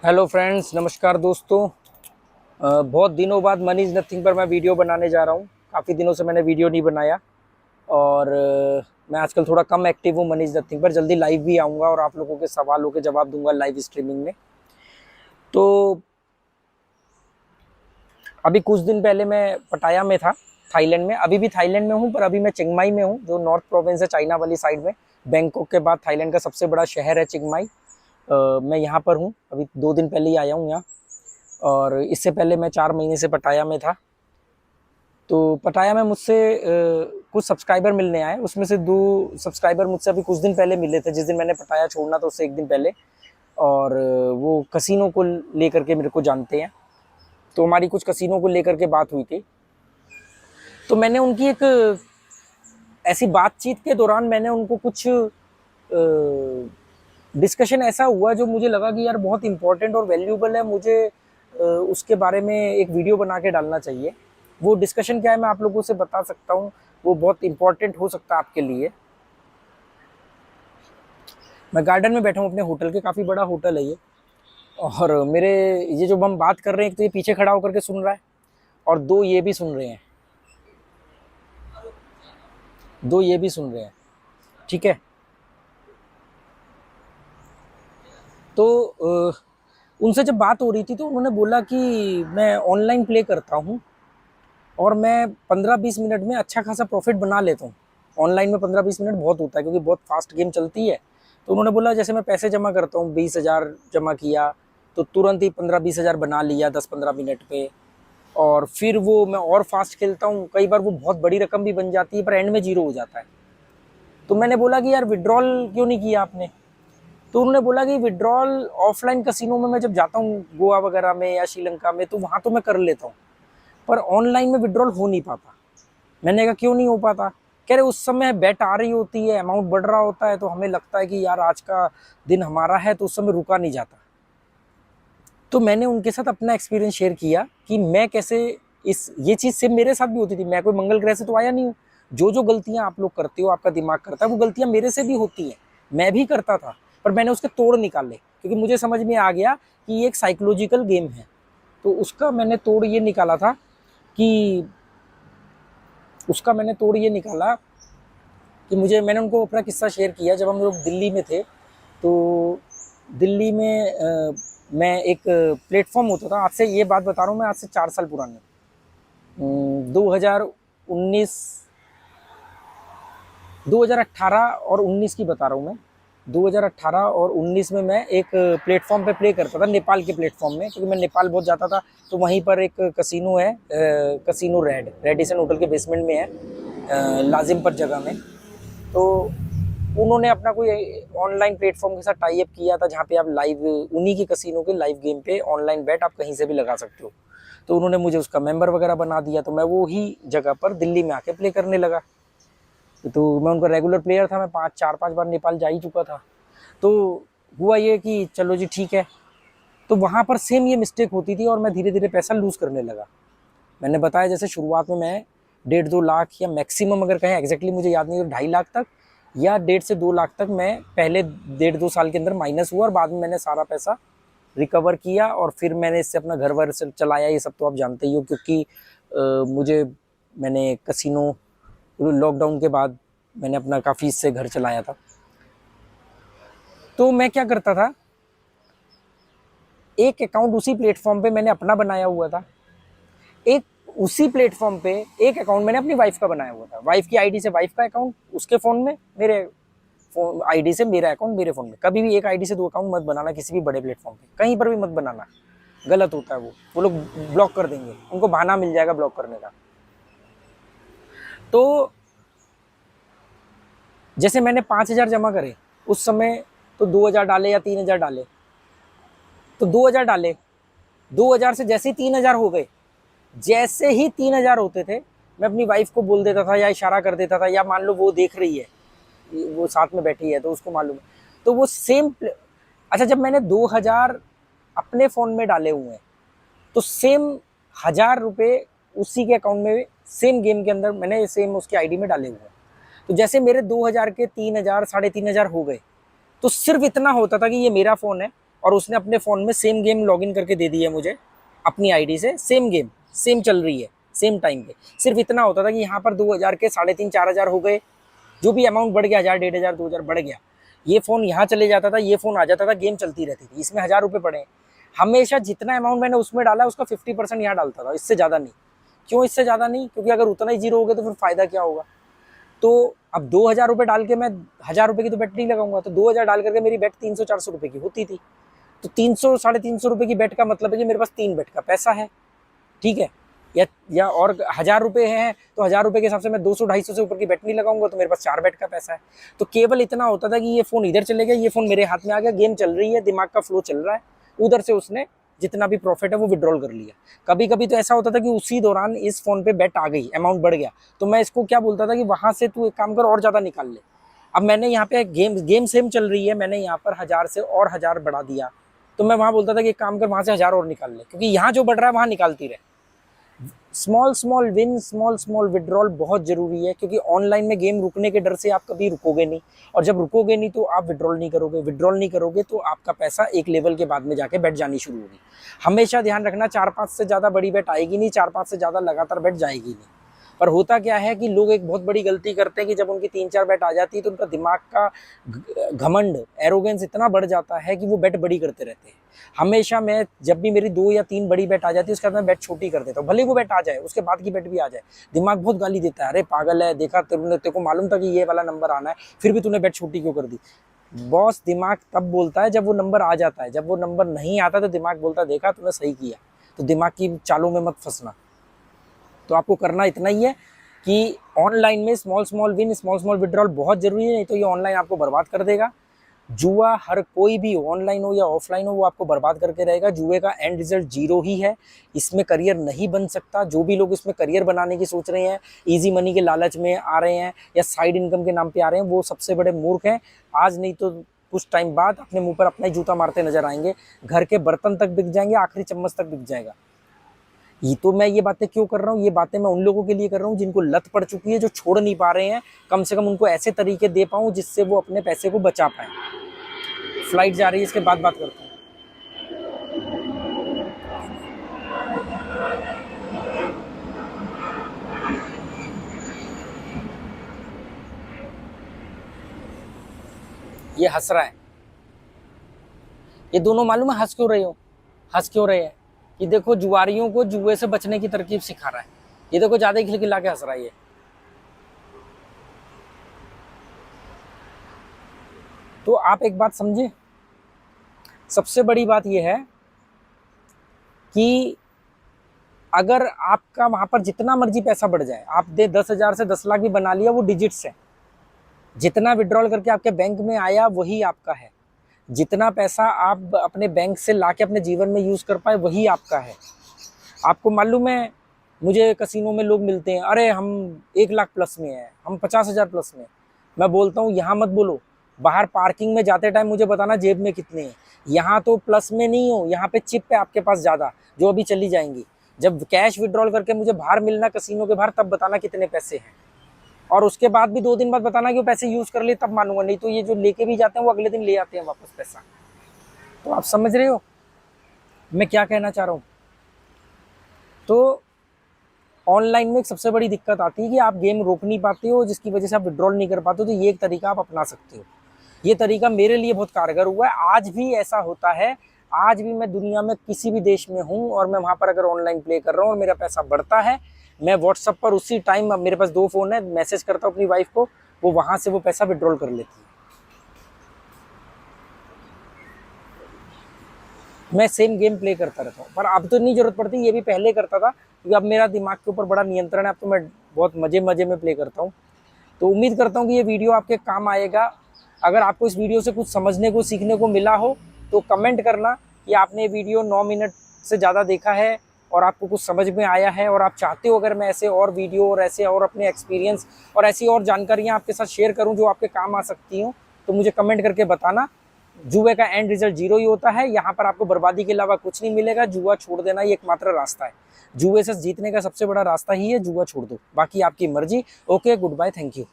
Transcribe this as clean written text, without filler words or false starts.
Hello friends, नमस्कार दोस्तों। बहुत दिनों बाद मनी इज़ नथिंग पर मैं वीडियो बनाने जा रहा हूँ। काफ़ी दिनों से मैंने वीडियो नहीं बनाया और मैं आजकल थोड़ा कम एक्टिव हूँ मनी इज़ नथिंग पर। जल्दी लाइव भी आऊँगा और आप लोगों के सवालों के जवाब दूंगा लाइव स्ट्रीमिंग में। तो अभी कुछ दिन पहले मैं पटाया में था, थाईलैंड में। अभी भी थाईलैंड में हूँ, पर अभी मैं चिंगमाई में हूँ, जो नॉर्थ प्रोविंस है चाइना वाली साइड में। बैंकॉक के बाद थाईलैंड का सबसे बड़ा शहर है चिंगमाई। मैं यहाँ पर हूँ, अभी 2 दिन पहले ही आया हूँ यहाँ। और इससे पहले मैं 4 महीने से पटाया में था। तो पटाया में मुझसे कुछ सब्सक्राइबर मिलने आए। उसमें से 2 सब्सक्राइबर मुझसे अभी कुछ दिन पहले मिले थे, जिस दिन मैंने पटाया छोड़ना था उससे एक दिन पहले। और वो कसिनो को लेकर के मेरे को जानते हैं, तो हमारी कुछ कसिनो को लेकर के बात हुई थी। तो मैंने उनकी एक ऐसी बातचीत के दौरान मैंने उनको कुछ डिस्कशन ऐसा हुआ जो मुझे लगा कि यार बहुत इंपॉर्टेंट और वैल्यूएबल है, मुझे उसके बारे में एक वीडियो बना के डालना चाहिए। वो डिस्कशन क्या है मैं आप लोगों से बता सकता हूँ, वो बहुत इंपॉर्टेंट हो सकता है आपके लिए। मैं गार्डन में बैठा हूँ अपने होटल के, काफ़ी बड़ा होटल है ये। और मेरे ये जो हम बात कर रहे हैं, एक तो ये पीछे खड़ा होकर के सुन रहा है और दो ये भी सुन रहे हैं, ठीक है। तो उनसे जब बात हो रही थी तो उन्होंने बोला कि मैं ऑनलाइन प्ले करता हूँ और मैं 15-20 मिनट में अच्छा खासा प्रॉफिट बना लेता हूँ। ऑनलाइन में 15-20 मिनट बहुत होता है, क्योंकि बहुत फास्ट गेम चलती है। तो उन्होंने बोला जैसे मैं पैसे जमा करता हूँ, 20,000 जमा किया तो तुरंत ही 15-20 हज़ार बना लिया 10-15 मिनट पे। और फिर वो मैं और फास्ट खेलता हूँ, कई बार वो बहुत बड़ी रकम भी बन जाती है, पर एंड में जीरो हो जाता है। तो मैंने बोला कि यार विड्रॉल क्यों नहीं किया आपने? तो उन्होंने बोला कि विड्रॉल ऑफलाइन कसिनो में मैं जब जाता हूँ गोवा वगैरह में या श्रीलंका में, तो वहाँ तो मैं कर लेता हूँ, पर ऑनलाइन में विड्रॉल हो नहीं पाता। मैंने कहा क्यों नहीं हो पाता? कह रहे उस समय बेट आ रही होती है, अमाउंट बढ़ रहा होता है, तो हमें लगता है कि यार आज का दिन हमारा है, तो उस समय रुका नहीं जाता। तो मैंने उनके साथ अपना एक्सपीरियंस शेयर किया कि मैं कैसे ये चीज़ सेम मेरे साथ भी होती थी। मैं कोई मंगल ग्रह से तो आया नहीं हूँ। जो जो गलतियां आप लोग करते हो, आपका दिमाग करता है, वो गलतियां मेरे से भी होती हैं, मैं भी करता था। पर मैंने उसके तोड़ निकाले, क्योंकि मुझे समझ में आ गया कि ये एक साइकोलॉजिकल गेम है। तो उसका मैंने तोड़ ये निकाला था कि मैंने उनको अपना किस्सा शेयर किया। जब हम लोग दिल्ली में थे, तो दिल्ली में मैं एक प्लेटफॉर्म होता था, आज से ये बात बता रहा हूँ मैं, आज से 4 साल पुरानी, 2019 2018 और 19 की बता रहा हूँ मैं। 2018 और 19 में मैं एक प्लेटफॉर्म पे प्ले करता था, नेपाल के प्लेटफॉर्म में, क्योंकि मैं नेपाल बहुत जाता था। तो वहीं पर एक कसिनो है, कसिनो रेडिसन होटल के बेसमेंट में है, लाजिम पर जगह में। तो उन्होंने अपना कोई ऑनलाइन प्लेटफॉर्म के साथ टाई अप किया था, जहाँ पे आप लाइव उन्हीं की कसिनो के लाइव गेम पे ऑनलाइन बेट आप कहीं से भी लगा सकते हो। तो उन्होंने मुझे उसका मेंबर वगैरह बना दिया, तो मैं वो ही जगह पर दिल्ली में आके प्ले करने लगा। तो मैं उनका रेगुलर प्लेयर था, मैं 4-5 बार नेपाल जा ही चुका था। तो हुआ ये कि चलो जी ठीक है। तो वहाँ पर सेम ये मिस्टेक होती थी और मैं धीरे धीरे पैसा लूज़ करने लगा। मैंने बताया जैसे शुरुआत में मैं 1.5-2 लाख, या मैक्सिमम अगर कहें एग्जैक्टली मुझे याद नहीं, तो 2.5 लाख तक या 1.5 से 2 लाख तक मैं पहले 1.5-2 साल के अंदर माइनस हुआ, और बाद में मैंने सारा पैसा रिकवर किया। और फिर मैंने इससे अपना घर वर से चलाया, ये सब तो आप जानते ही हो, क्योंकि मैंने कसिनो लॉकडाउन के बाद मैंने अपना काफ़ी इससे घर चलाया था। तो मैं क्या करता था, एक अकाउंट उसी प्लेटफॉर्म पे मैंने अपना बनाया हुआ था, एक उसी प्लेटफॉर्म पे एक अकाउंट मैंने अपनी वाइफ का बनाया हुआ था। वाइफ की आईडी से वाइफ का अकाउंट उसके फ़ोन में, मेरे फोन आईडी से मेरा अकाउंट मेरे फ़ोन में। कभी भी एक आईडी से 2 अकाउंट मत बनाना, किसी भी बड़े प्लेटफॉर्म पे कहीं पर भी मत बनाना, गलत होता है। वो लोग ब्लॉक कर देंगे, उनको बहाना मिल जाएगा ब्लॉक करने का। तो जैसे मैंने 5,000 जमा करे उस समय, तो 2,000 डाले या 3,000 डाले, तो 2,000 डाले, 2,000 से जैसे ही 3,000 हो गए, जैसे ही 3,000 होते थे, मैं अपनी वाइफ को बोल देता था या इशारा कर देता था, या मान लो वो देख रही है, वो साथ में बैठी है तो उसको मालूम है, तो वो सेम। अच्छा, जब मैंने 2,000 अपने फ़ोन में डाले हुए हैं, तो सेम 1,000 रुपये उसी के अकाउंट में सेम गेम के अंदर मैंने सेम उसकी आईडी में डाले हुए हैं। तो जैसे मेरे 2,000 के 3,000 3,500 हो गए, तो सिर्फ इतना होता था कि ये मेरा फ़ोन है, और उसने अपने फ़ोन में सेम गेम लॉगिन करके दे दी है मुझे अपनी आईडी से, सेम गेम सेम चल रही है सेम टाइम पे। सिर्फ इतना होता था कि यहाँ पर 2000 के 3500-4000 हो गए, जो भी अमाउंट बढ़ गया 1000, 1500, 2000 बढ़ गया, ये फ़ोन यहाँ चले जाता था, ये फ़ोन आ जाता था, गेम चलती रहती थी, इसमें 1000 रुपये पड़े। हमेशा जितना अमाउंट मैंने उसमें डाला उसका 50% यहाँ डालता था, इससे ज़्यादा नहीं। क्यों इससे ज़्यादा नहीं? क्योंकि अगर उतना ही जीरो हो गया तो फिर फ़ायदा क्या होगा। तो अब 2000 रुपये डाल के मैं 1000 रुपये की तो बेट नहीं लगाऊंगा, तो 2000 डाल करके मेरी बेट 300-400 रुपये की होती थी। तो 300-350 रुपये की बेट का मतलब है कि मेरे पास 3 बेट का पैसा है, ठीक है। या और 1000 रुपये हैं तो 1000 रुपये के हिसाब से मैं 200-250 से ऊपर की बेट नहीं लगाऊंगा, तो मेरे पास 4 बेट का पैसा है। तो केवल इतना होता था कि ये फ़ोन इधर चले गया, ये फ़ोन मेरे हाथ में आ गया, गेम चल रही है, दिमाग का फ्लो चल रहा है, उधर से उसने जितना भी प्रॉफिट है वो विड्रॉल कर लिया। कभी कभी तो ऐसा होता था कि उसी दौरान इस फ़ोन पे बेट आ गई, अमाउंट बढ़ गया, तो मैं इसको क्या बोलता था कि वहाँ से तू एक काम कर और ज़्यादा निकाल ले। अब मैंने यहाँ पे गेम सेम चल रही है, मैंने यहाँ पर 1000 से और 1000 बढ़ा दिया, तो मैं वहाँ बोलता था कि एक काम कर वहाँ से 1000 और निकाल ले, क्योंकि यहाँ जो बढ़ रहा है वहाँ निकालती रहे। स्मॉल विन, स्मॉल विड्रॉल बहुत ज़रूरी है, क्योंकि ऑनलाइन में गेम रुकने के डर से आप कभी रुकोगे नहीं, और जब रुकोगे नहीं तो आप विड्रॉल नहीं करोगे तो आपका पैसा एक लेवल के बाद में जाके बेट जानी शुरू होगी। हमेशा ध्यान रखना 4-5 से ज़्यादा बड़ी बेट आएगी नहीं, 4-5 से ज़्यादा लगातार बेट जाएगी नहीं। पर होता क्या है कि लोग एक बहुत बड़ी गलती करते हैं कि जब उनकी 3-4 बेट आ जाती है तो उनका दिमाग का घमंड, एरोगेंस इतना बढ़ जाता है कि वो बेट बड़ी करते रहते हैं। हमेशा मैं जब भी मेरी 2 या 3 बड़ी बेट आ जाती है उसके बाद मैं बेट छोटी कर देता हूँ, भले वो बेट आ जाए, उसके बाद की बेट भी आ जाए। दिमाग बहुत गाली देता है, अरे पागल है, देखा तेरे को मालूम था कि ये वाला नंबर आना है, फिर भी तूने बेट छोटी क्यों कर दी। बॉस दिमाग तब बोलता है जब वो नंबर आ जाता है, जब वो नंबर नहीं आता तो दिमाग बोलता है देखा तूने सही किया। तो दिमाग की चालों में मत फंसना। तो आपको करना इतना ही है कि ऑनलाइन में स्मॉल विन, स्मॉल विड्रॉल बहुत ज़रूरी है, नहीं तो ये ऑनलाइन आपको बर्बाद कर देगा। जुआ हर कोई भी ऑनलाइन हो या ऑफलाइन हो वो आपको बर्बाद करके रहेगा। जुए का एंड रिजल्ट जीरो ही है, इसमें करियर नहीं बन सकता। जो भी लोग इसमें करियर बनाने की सोच रहे हैं, इजी मनी के लालच में आ रहे हैं या साइड इनकम के नाम पे आ रहे हैं, वो सबसे बड़े मूर्ख हैं। आज नहीं तो कुछ टाइम बाद अपने मुंह पर अपना ही जूता मारते नजर आएंगे। घर के बर्तन तक बिक जाएंगे, आखिरी चम्मच तक बिक जाएगा। ये तो मैं ये बातें क्यों कर रहा हूँ, ये बातें मैं उन लोगों के लिए कर रहा हूँ जिनको लत पड़ चुकी है, जो छोड़ नहीं पा रहे हैं। कम से कम उनको ऐसे तरीके दे पाऊँ जिससे वो अपने पैसे को बचा पाएँ। फ्लाइट जा रही है, इसके बाद बात करता हूँ। ये हंस रहा है, ये दोनों मालूम है हंस क्यों रहे हो, हंस क्यों रहे हैं कि देखो जुआरियों को जुए से बचने की तरकीब सिखा रहा है। ये देखो ज्यादा ही खिलखिला के हंस रहा है ये। तो आप एक बात समझे, सबसे बड़ी बात यह है कि अगर आपका वहां पर जितना मर्जी पैसा बढ़ जाए, आप दे 10,000 से 10 लाख भी बना लिया, वो डिजिट्स है। जितना विड्रॉल करके आपके बैंक में आया वही आपका है। जितना पैसा आप अपने बैंक से लाके अपने जीवन में यूज कर पाए वही आपका है। आपको मालूम है, मुझे कसिनो में लोग मिलते हैं, अरे हम 1 लाख प्लस में हैं, हम 50,000 प्लस में। मैं बोलता हूँ यहाँ मत बोलो, बाहर पार्किंग में जाते टाइम मुझे बताना जेब में कितने हैं। यहाँ तो प्लस में नहीं हो, यहाँ पे चिप है आपके पास ज़्यादा, जो अभी चली जाएंगी। जब कैश विड्रॉल करके मुझे बाहर मिलना कसिनो के बाहर, तब बताना कितने पैसे हैं, और उसके बाद भी 2 दिन बाद बताना कि वो पैसे यूज़ कर लिए, तब मानूंगा। नहीं तो ये जो लेके भी जाते हैं वो अगले दिन ले आते हैं वापस पैसा। तो आप समझ रहे हो मैं क्या कहना चाह रहा हूँ। तो ऑनलाइन में एक सबसे बड़ी दिक्कत आती है कि आप गेम रोक नहीं पाते हो, जिसकी वजह से आप विड्रॉल नहीं कर पाते हो। तो ये एक तरीका आप अपना सकते हो। ये तरीका मेरे लिए बहुत कारगर हुआ है। आज भी ऐसा होता है, आज भी मैं दुनिया में किसी भी देश में हूँ और मैं वहाँ पर अगर ऑनलाइन प्ले कर रहा हूँ और मेरा पैसा बढ़ता है, मैं व्हाट्सअप पर उसी टाइम, अब मेरे पास 2 फ़ोन है, मैसेज करता हूँ अपनी वाइफ को, वो वहाँ से वो पैसा विड्रॉल कर लेती है। मैं सेम गेम प्ले करता रहता हूँ, पर अब तो नहीं जरूरत पड़ती, ये भी पहले करता था, क्योंकि अब मेरा दिमाग के ऊपर बड़ा नियंत्रण है। अब तो मैं बहुत मज़े में प्ले करता हूँ। तो उम्मीद करता हूँ कि ये वीडियो आपके काम आएगा। अगर आपको इस वीडियो से कुछ समझने को, सीखने को मिला हो तो कमेंट करना कि आपने वीडियो 9 मिनट से ज़्यादा देखा है और आपको कुछ समझ में आया है, और आप चाहते हो अगर मैं ऐसे और वीडियो और ऐसे और अपने एक्सपीरियंस और ऐसी और जानकारियाँ आपके साथ शेयर करूँ जो आपके काम आ सकती हूँ, तो मुझे कमेंट करके बताना। जुए का एंड रिजल्ट जीरो ही होता है, यहाँ पर आपको बर्बादी के अलावा कुछ नहीं मिलेगा। जुआ छोड़ देना ही एकमात्र रास्ता है। जुए से जीतने का सबसे बड़ा रास्ता ही है जुआ छोड़ दो, बाकी आपकी मर्जी। Okay, good bye, thank you.